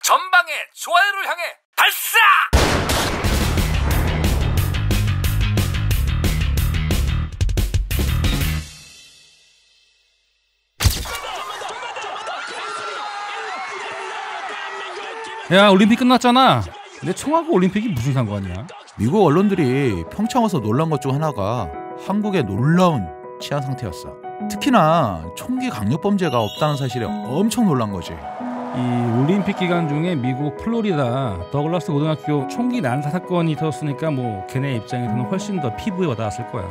전방에 좋아요를 향해 발사! 야, 올림픽 끝났잖아. 근데 총하고 올림픽이 무슨 상관이야? 미국 언론들이 평창 와서 놀란 것 중 하나가 한국의 놀라운 치안 상태였어. 특히나 총기 강력범죄가 없다는 사실에 엄청 놀란 거지. 이 올림픽 기간 중에 미국 플로리다 더글라스 고등학교 총기 난사 사건이 있었으니까 뭐 걔네 입장에서는 훨씬 더 피부에 와닿았을 거야.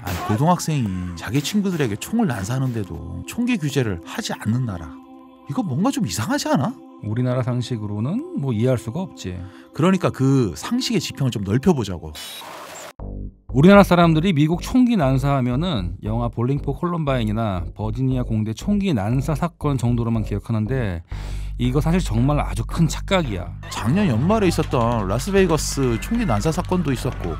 아니, 고등학생이 자기 친구들에게 총을 난사하는데도 총기 규제를 하지 않는 나라, 이거 뭔가 좀 이상하지 않아? 우리나라 상식으로는 뭐 이해할 수가 없지. 그러니까 그 상식의 지평을 좀 넓혀보자고. 우리나라 사람들이 미국 총기 난사하면은 영화 볼링 포 콜럼바인이나 버지니아 공대 총기 난사 사건 정도로만 기억하는데 이거 사실 정말 아주 큰 착각이야. 작년 연말에 있었던 라스베이거스 총기 난사 사건도 있었고,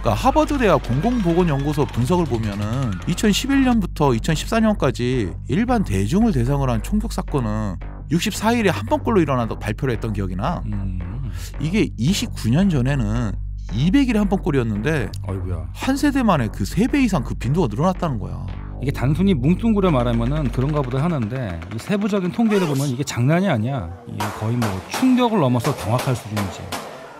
그러니까 하버드 대학 공공보건연구소 분석을 보면은 2011년부터 2014년까지 일반 대중을 대상으로 한 총격 사건은 64일에 한 번꼴로 일어난다고 발표를 했던 기억이 나. 이게 29년 전에는 200일에 한 번꼴이었는데 어이구야. 한 세대 만에 그 3배 이상 그 빈도가 늘어났다는 거야. 이게 단순히 뭉뚱그려 말하면은 그런가 보다 하는데 이 세부적인 통계를 보면 이게 장난이 아니야. 이게 거의 뭐 충격을 넘어서 경악할 수준이지.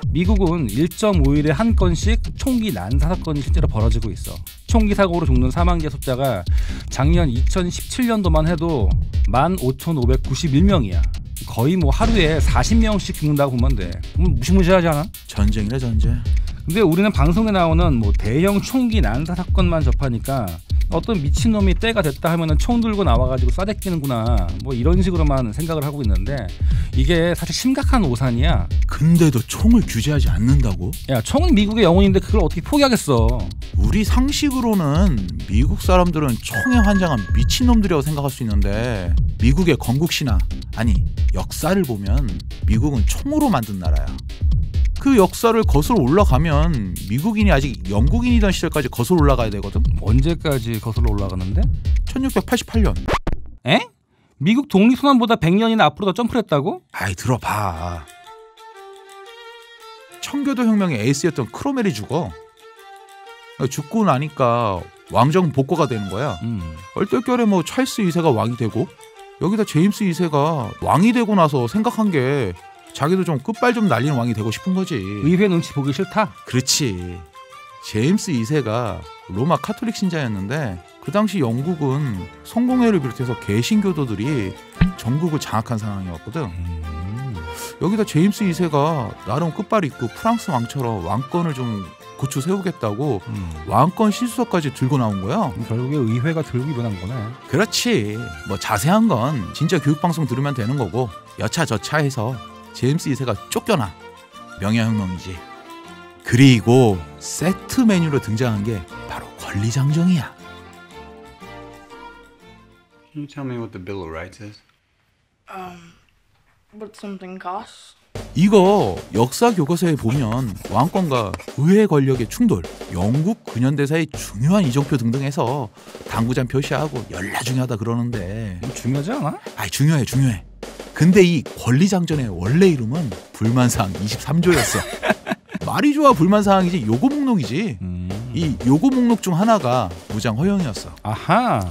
미국은 1.5일에 한 건씩 총기 난사 사건이 실제로 벌어지고 있어. 총기 사고로 죽는 사망자 숫자가 작년 2017년도만 해도 15,591명이야. 거의 뭐 하루에 40명씩 죽는다고 보면 돼. 무시무시하지 않아? 전쟁이래, 전쟁. 근데 우리는 방송에 나오는 뭐 대형 총기 난사 사건만 접하니까 어떤 미친놈이 때가 됐다 하면은 총 들고 나와가지고 쏴대끼는구나, 뭐 이런 식으로만 생각을 하고 있는데 이게 사실 심각한 오산이야. 근데도 총을 규제하지 않는다고? 야, 총은 미국의 영혼인데 그걸 어떻게 포기하겠어. 우리 상식으로는 미국 사람들은 총에 환장한 미친놈들이라고 생각할 수 있는데 미국의 건국신화, 아니 역사를 보면 미국은 총으로 만든 나라야. 그 역사를 거슬러 올라가면 미국인이 아직 영국인이던 시절까지 거슬러 올라가야 되거든. 언제까지 거슬러 올라가는데? 1688년. 에? 미국 독립선언보다 100년이나 앞으로 더 점프를 했다고? 아이, 들어봐. 청교도 혁명의 에이스였던 크로멜이 죽어. 죽고 나니까 왕정 복고가 되는 거야. 얼떨결에 뭐 찰스 2세가 왕이 되고, 여기다 제임스 2세가 왕이 되고 나서 생각한 게 자기도 좀 끝발 좀 날리는 왕이 되고 싶은 거지. 의회 눈치 보기 싫다? 그렇지. 제임스 2세가 로마 카톨릭 신자였는데 그 당시 영국은 성공회를 비롯해서 개신교도들이 전국을 장악한 상황이었거든. 여기다 제임스 2세가 나름 끝발 있고 프랑스 왕처럼 왕권을 좀 고추 세우겠다고 왕권 신수서까지 들고 나온 거야. 결국에 의회가 들고 일어난 거네. 그렇지. 뭐 자세한 건 진짜 교육방송 들으면 되는 거고, 여차저차해서 제임스 2세가 쫓겨나. 명예혁명이지. 그리고 세트 메뉴로 등장한 게 바로 권리장정이야. Can you tell me what the Bill of Rights is? What something costs? 이거 역사 교과서에 보면 왕권과 의회 권력의 충돌, 영국 근현대사의 중요한 이정표 등등 해서 당구장 표시하고 열나 중요하다 그러는데, 중요하지 않아? 아이, 중요해. 근데 이 권리장전의 원래 이름은 불만사항 23조였어. 말이 좋아 불만사항이지 요구 목록이지. 이 요구 목록 중 하나가 무장 허용이었어. 아하.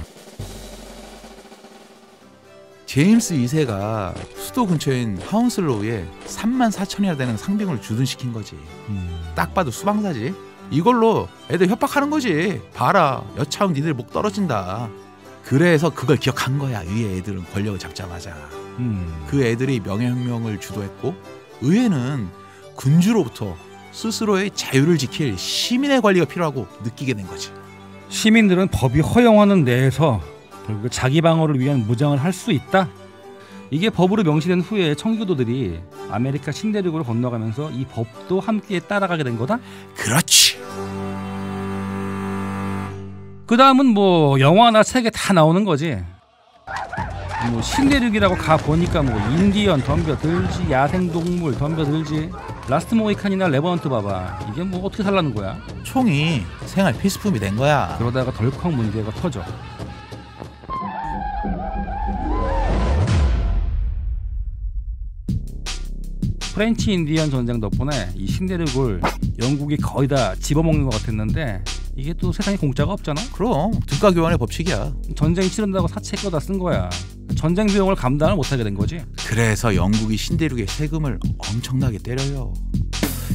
제임스 2세가 수도 근처인 하운슬로우에 34,000이나 되는 상병을 주둔시킨 거지. 딱 봐도 수방사지. 이걸로 애들 협박하는 거지. 봐라, 여차하면 니들 목 떨어진다. 그래서 그걸 기억한 거야. 위에 애들은 권력을 잡자마자. 그 애들이 명예혁명을 주도했고, 의회는 군주로부터 스스로의 자유를 지킬 시민의 관리가 필요하고 느끼게 된 거지. 시민들은 법이 허용하는 내에서 결국 자기 방어를 위한 무장을 할 수 있다. 이게 법으로 명시된 후에 청교도들이 아메리카 신대륙으로 건너가면서 이 법도 함께 따라가게 된 거다? 그렇지. 그 다음은 뭐 영화나 책에 다 나오는 거지. 뭐 신대륙이라고 가 보니까 뭐 인디언 덤벼들지, 야생동물 덤벼들지. 라스트 모히칸이나 레버넌트 봐봐. 이게 뭐 어떻게 살라는 거야? 총이 생활 필수품이 된 거야. 그러다가 덜컥 문제가 터져. 프렌치 인디언 전쟁 덕분에 이 신대륙을 영국이 거의 다 집어먹는 것 같았는데 이게 또 세상에 공짜가 없잖아. 그럼 등가 교환의 법칙이야. 전쟁 치른다고 사채 거다 쓴 거야. 전쟁 비용을 감당을 못하게 된 거지. 그래서 영국이 신대륙에 세금을 엄청나게 때려요.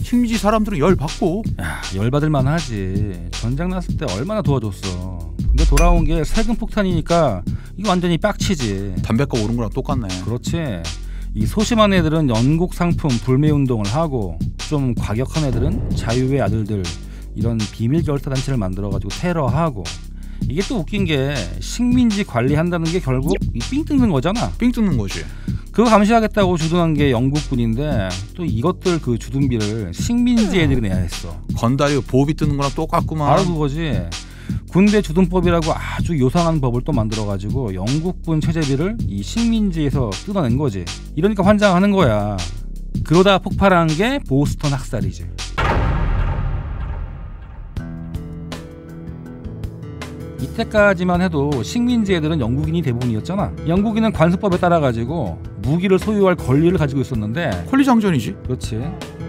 식민지 사람들은 열 받고. 야, 열받을 만하지. 전쟁 났을 때 얼마나 도와줬어. 근데 돌아온 게 세금 폭탄이니까 이거 완전히 빡치지. 담배값 오른 거랑 똑같네. 그렇지. 이 소심한 애들은 영국 상품 불매 운동을 하고 좀 과격한 애들은 자유의 아들들 이런 비밀 결사 단체를 만들어가지고 테러하고. 이게 또 웃긴 게 식민지 관리한다는 게 결국 이 삥 뜯는 거잖아. 삥 뜯는 거지. 그거 감시하겠다고 주둔한 게 영국군인데 또 이것들 그 주둔비를 식민지 애들이 내야 했어. 건달이 보호비 뜯는 거랑 똑같구만. 바로 그거지. 군대 주둔법이라고 아주 요상한 법을 또 만들어가지고 영국군 체제비를 이 식민지에서 뜯어낸 거지. 이러니까 환장하는 거야. 그러다 폭발한 게 보스턴 학살이지. 이때까지만 해도 식민지 애들은 영국인이 대부분이었잖아. 영국인은 관습법에 따라가지고 무기를 소유할 권리를 가지고 있었는데 권리장전이지. 그렇지.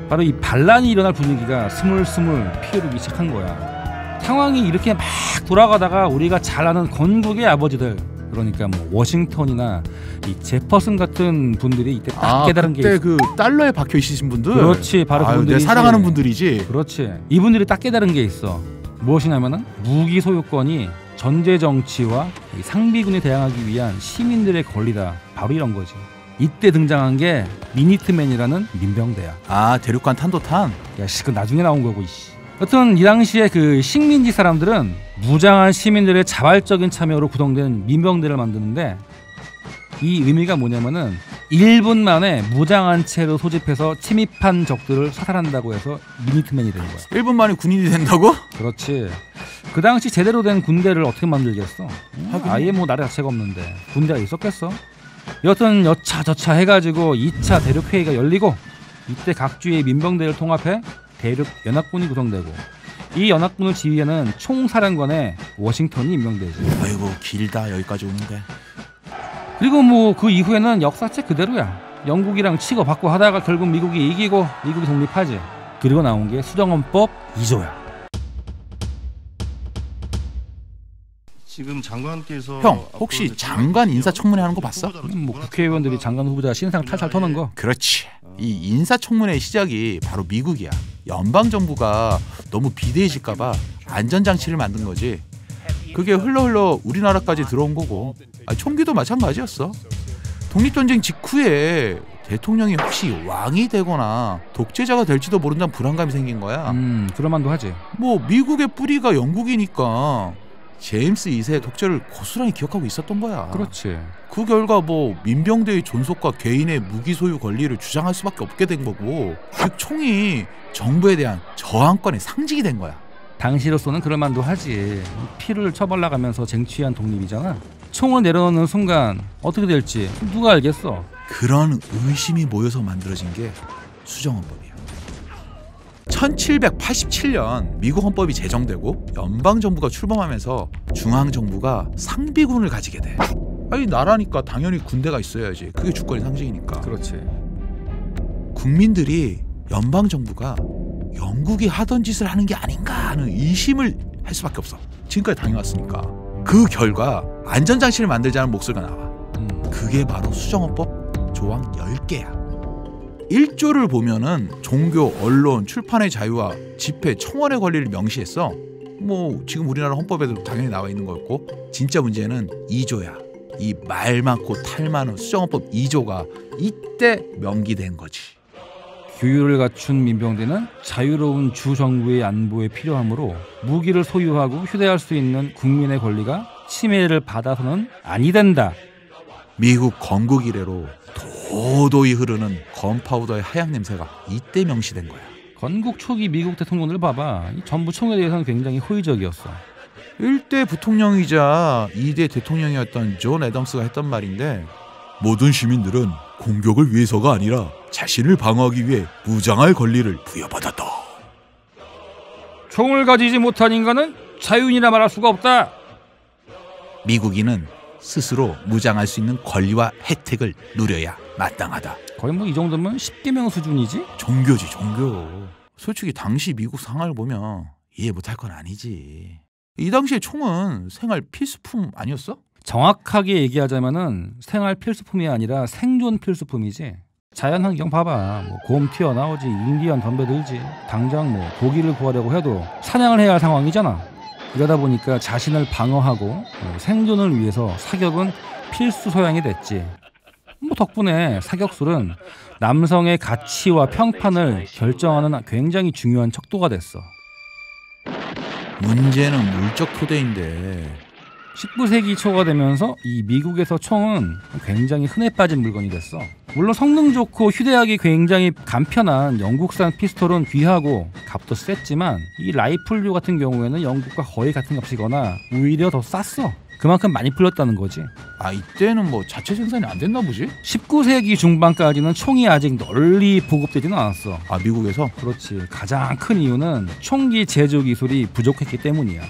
바로 이 반란이 일어날 분위기가 스물스물 피해르기 시작한 거야. 상황이 이렇게 막 돌아가다가 우리가 잘 아는 건국의 아버지들, 그러니까 뭐 워싱턴이나 이 제퍼슨 같은 분들이 이때 딱 깨달은 게 그때 있어. 그 달러에 박혀 있으신 분들. 그렇지, 바로 그분들이. 내 사랑하는 분들이지. 그렇지. 이분들이 딱 깨달은 게 있어. 무엇이냐면은 무기 소유권이 전제 정치와 이 상비군에 대항하기 위한 시민들의 권리다. 바로 이런 거지. 이때 등장한 게 미니트맨이라는 민병대야. 아, 대륙간 탄도탄. 야, 씨, 그 나중에 나온 거고, 이씨. 여튼 이 당시에 그 식민지 사람들은 무장한 시민들의 자발적인 참여로 구성된 민병대를 만드는데 이 의미가 뭐냐면은 1분 만에 무장한 채로 소집해서 침입한 적들을 사살한다고 해서 미니트맨이 되는 거야. 1분 만에 군인이 된다고? 그렇지. 그 당시 제대로 된 군대를 어떻게 만들겠어? 아예 뭐 나라 자체가 없는데 군대가 있었겠어? 여튼 여차저차 해가지고 2차 대륙회의가 열리고 이때 각 주의 민병대를 통합해 대륙연합군이 구성되고 이 연합군을 지휘하는 총사령관에 워싱턴이 임명되지. 아이고 길다 여기까지 오는데. 그리고 뭐 그 이후에는 역사책 그대로야. 영국이랑 치고받고 하다가 결국 미국이 이기고 미국이 독립하지. 그리고 나온 게 수정헌법 2조야. 지금 장관께서 형 혹시 장관 인사청문회 하는 거 봤어? 뭐 국회의원들이 장관 후보자 신상 탈탈 터는 거. 그렇지. 이 인사청문회의 시작이 바로 미국이야. 연방정부가 너무 비대해질까봐 안전장치를 만든 거지. 그게 흘러 우리나라까지 들어온 거고. 총기도 마찬가지였어. 독립전쟁 직후에 대통령이 혹시 왕이 되거나 독재자가 될지도 모른다는 불안감이 생긴 거야. 그럴만도 하지. 뭐 미국의 뿌리가 영국이니까 제임스 2세의 독재를 고스란히 기억하고 있었던 거야. 그렇지. 그 결과 뭐 민병대의 존속과 개인의 무기 소유 권리를 주장할 수밖에 없게 된 거고, 즉 총이 정부에 대한 저항권의 상징이 된 거야. 당시로서는 그럴만도 하지. 피를 처발라가면서 쟁취한 독립이잖아. 총을 내려놓는 순간 어떻게 될지 누가 알겠어. 그런 의심이 모여서 만들어진 게 수정헌법이야. 1787년 미국 헌법이 제정되고 연방정부가 출범하면서 중앙정부가 상비군을 가지게 돼. 아니 나라니까 당연히 군대가 있어야지. 그게 주권의 상징이니까. 그렇지. 국민들이 연방정부가 영국이 하던 짓을 하는 게 아닌가 하는 의심을 할 수밖에 없어. 지금까지 당해왔으니까. 그 결과 안전장치를 만들자는 목소리가 나와. 그게 바로 수정헌법 조항 10개야. 1조를 보면은 종교, 언론, 출판의 자유와 집회, 청원의 권리를 명시했어. 뭐 지금 우리나라 헌법에도 당연히 나와 있는 거였고, 진짜 문제는 2조야. 이 말 많고 탈 많은 수정헌법 2조가 이때 명기된 거지. 규율을 갖춘 민병대는 자유로운 주 정부의 안보에 필요하므로 무기를 소유하고 휴대할 수 있는 국민의 권리가 침해를 받아서는 아니 된다. 미국 건국 이래로 도도히 흐르는 건파우더의 하향 냄새가 이때 명시된 거야. 건국 초기 미국 대통령들 봐봐. 이 전부 총에 대해서는 굉장히 호의적이었어. 1대 부통령이자 2대 대통령이었던 존 애덤스가 했던 말인데, 모든 시민들은 공격을 위해서가 아니라 자신을 방어하기 위해 무장할 권리를 부여받았다. 총을 가지지 못한 인간은 자유인이라 말할 수가 없다. 미국인은 스스로 무장할 수 있는 권리와 혜택을 누려야 마땅하다. 거의 뭐 이 정도면 10개명 수준이지? 종교지 종교. 솔직히 당시 미국 상황을 보면 이해 못할 건 아니지. 이 당시에 총은 생활 필수품 아니었어? 정확하게 얘기하자면은 생활 필수품이 아니라 생존 필수품이지. 자연환경 봐봐. 뭐 곰 튀어나오지, 인디언 덤벼들지. 당장 뭐 고기를 구하려고 해도 사냥을 해야 할 상황이잖아. 이러다 보니까 자신을 방어하고 생존을 위해서 사격은 필수 소양이 됐지. 뭐 덕분에 사격술은 남성의 가치와 평판을 결정하는 굉장히 중요한 척도가 됐어. 문제는 물적 토대인데 19세기 초가 되면서 이 미국에서 총은 굉장히 흔해 빠진 물건이 됐어. 물론 성능 좋고 휴대하기 굉장히 간편한 영국산 피스톨은 귀하고 값도 셌지만 이 라이플류 같은 경우에는 영국과 거의 같은 값이거나 오히려 더 쌌어. 그만큼 많이 풀렸다는 거지. 아 이때는 뭐 자체 생산이 안 됐나 보지? 19세기 중반까지는 총이 아직 널리 보급되지는 않았어. 아 미국에서? 그렇지. 가장 큰 이유는 총기 제조 기술이 부족했기 때문이야.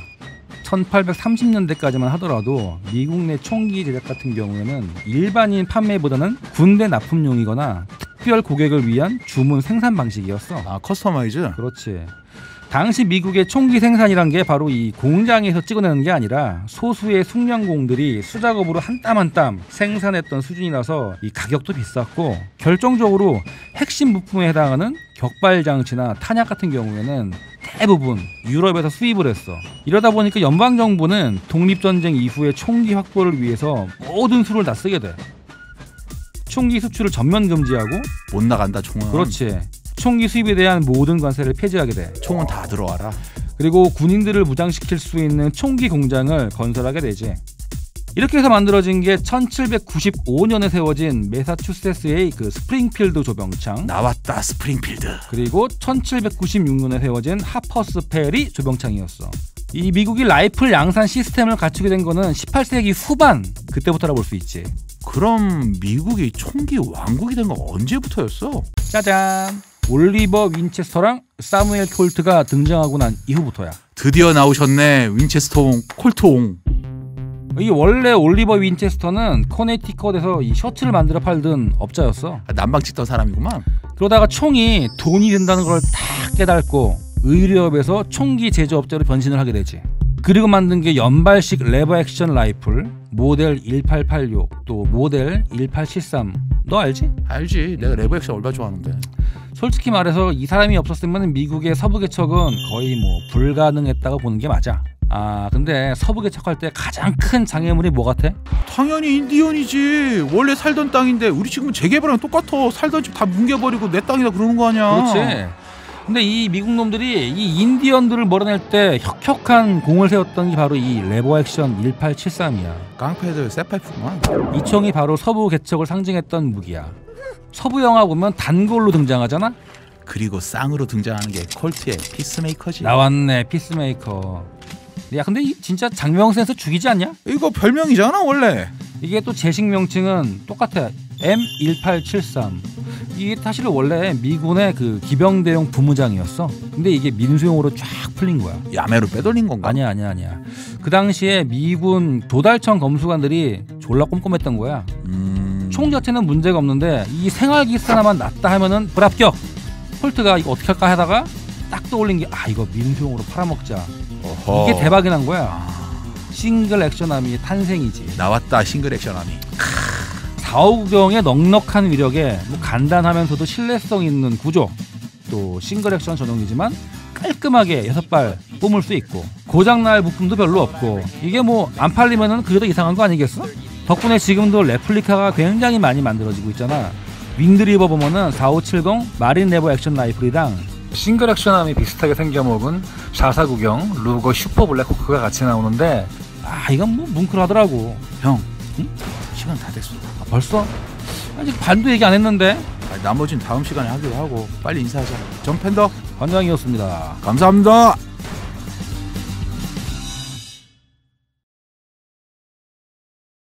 1830년대까지만 하더라도 미국 내 총기 제작 같은 경우에는 일반인 판매보다는 군대 납품용이거나 특별 고객을 위한 주문 생산 방식이었어. 아 커스터마이즈? 그렇지. 당시 미국의 총기 생산이란 게 바로 이 공장에서 찍어내는 게 아니라 소수의 숙련공들이 수작업으로 한 땀 한 땀 생산했던 수준이라서 이 가격도 비쌌고 결정적으로 핵심 부품에 해당하는 격발 장치나 탄약 같은 경우에는 대부분 유럽에서 수입을 했어. 이러다 보니까 연방정부는 독립전쟁 이후에 총기 확보를 위해서 모든 수를 다 쓰게 돼. 총기 수출을 전면 금지하고 못 나간다 총은. 그렇지. 총기 수입에 대한 모든 관세를 폐지하게 돼. 총은 다 들어와라. 그리고 군인들을 무장시킬 수 있는 총기 공장을 건설하게 되지. 이렇게 해서 만들어진 게 1795년에 세워진 매사추세츠의 그 스프링필드 조병창. 나왔다 스프링필드. 그리고 1796년에 세워진 하퍼스 페리 조병창이었어. 이 미국이 라이플 양산 시스템을 갖추게 된 거는 18세기 후반 그때부터라 볼 수 있지. 그럼 미국이 총기 왕국이 된 건 언제부터였어? 짜잔. 올리버 윈체스터랑 사무엘 콜트가 등장하고 난 이후부터야. 드디어 나오셨네. 윈체스터옹 콜트옹. 이 원래 올리버 윈체스터는 커네티컷에서 이 셔츠를 만들어 팔던 업자였어. 난방 찍던 사람이구만. 그러다가 총이 돈이 된다는 걸 딱 깨닫고 의료업에서 총기 제조업자로 변신을 하게 되지. 그리고 만든 게 연발식 레버 액션 라이플 모델 1886 또 모델 1873. 너 알지? 알지. 내가 레버 액션 얼마나 좋아하는데. 솔직히 말해서 이 사람이 없었으면 미국의 서부 개척은 거의 뭐 불가능했다고 보는 게 맞아. 아 근데 서부 개척할 때 가장 큰 장애물이 뭐 같아? 당연히 인디언이지. 원래 살던 땅인데 우리 지금 재개발이랑 똑같아. 살던 집 다 뭉개버리고 내 땅이다 그러는 거 아니야. 그렇지. 근데 이 미국 놈들이 이 인디언들을 몰아낼 때 혁혁한 공을 세웠던 게 바로 이 레버 액션 1873이야. 깡패들 쇠파이프구만. 이 총이 바로 서부 개척을 상징했던 무기야. 서부 영화 보면 단골로 등장하잖아. 그리고 쌍으로 등장하는 게 콜트의 피스메이커지. 나왔네 피스메이커. 야 근데 이 진짜 장명 센스 죽이지 않냐? 이거 별명이잖아 원래. 이게 또 제식 명칭은 똑같아. M1873. 이게 사실 원래 미군의 그 기병대용 부무장이었어. 근데 이게 민수용으로 쫙 풀린 거야. 야매로 빼돌린 건가? 아니야. 그 당시에 미군 조달청 검수관들이 졸라 꼼꼼했던 거야. 총 자체는 문제가 없는데 이 생활기스 하나만 낫다 하면은 불합격. 콜트가 이거 어떻게 할까 하다가 딱 떠올린 게 이거 민수용으로 팔아먹자. 어허. 이게 대박이 난 거야. 싱글 액션함이 탄생이지. 나왔다 싱글 액션함이. 4호구경의 넉넉한 위력에 뭐 간단하면서도 신뢰성 있는 구조, 또 싱글 액션 전용이지만 깔끔하게 6발 뿜을 수 있고 고장날 부품도 별로 없고 이게 뭐 안 팔리면은 그게 더 이상한 거 아니겠어? 덕분에 지금도 레플리카가 굉장히 많이 만들어지고 있잖아. 윙드리버 보면은 4570 마린 레버 액션 라이플이랑 싱글 액션함이 비슷하게 생겨먹은 449경 루거 슈퍼 블랙호크가 같이 나오는데 이건 뭐 뭉클하더라고. 형, 응? 시간 다 됐어. 벌써? 아직 반도 얘기 안 했는데. 나머진 다음 시간에 하기로 하고 빨리 인사하자. 전 팬더 관장이었습니다. 감사합니다.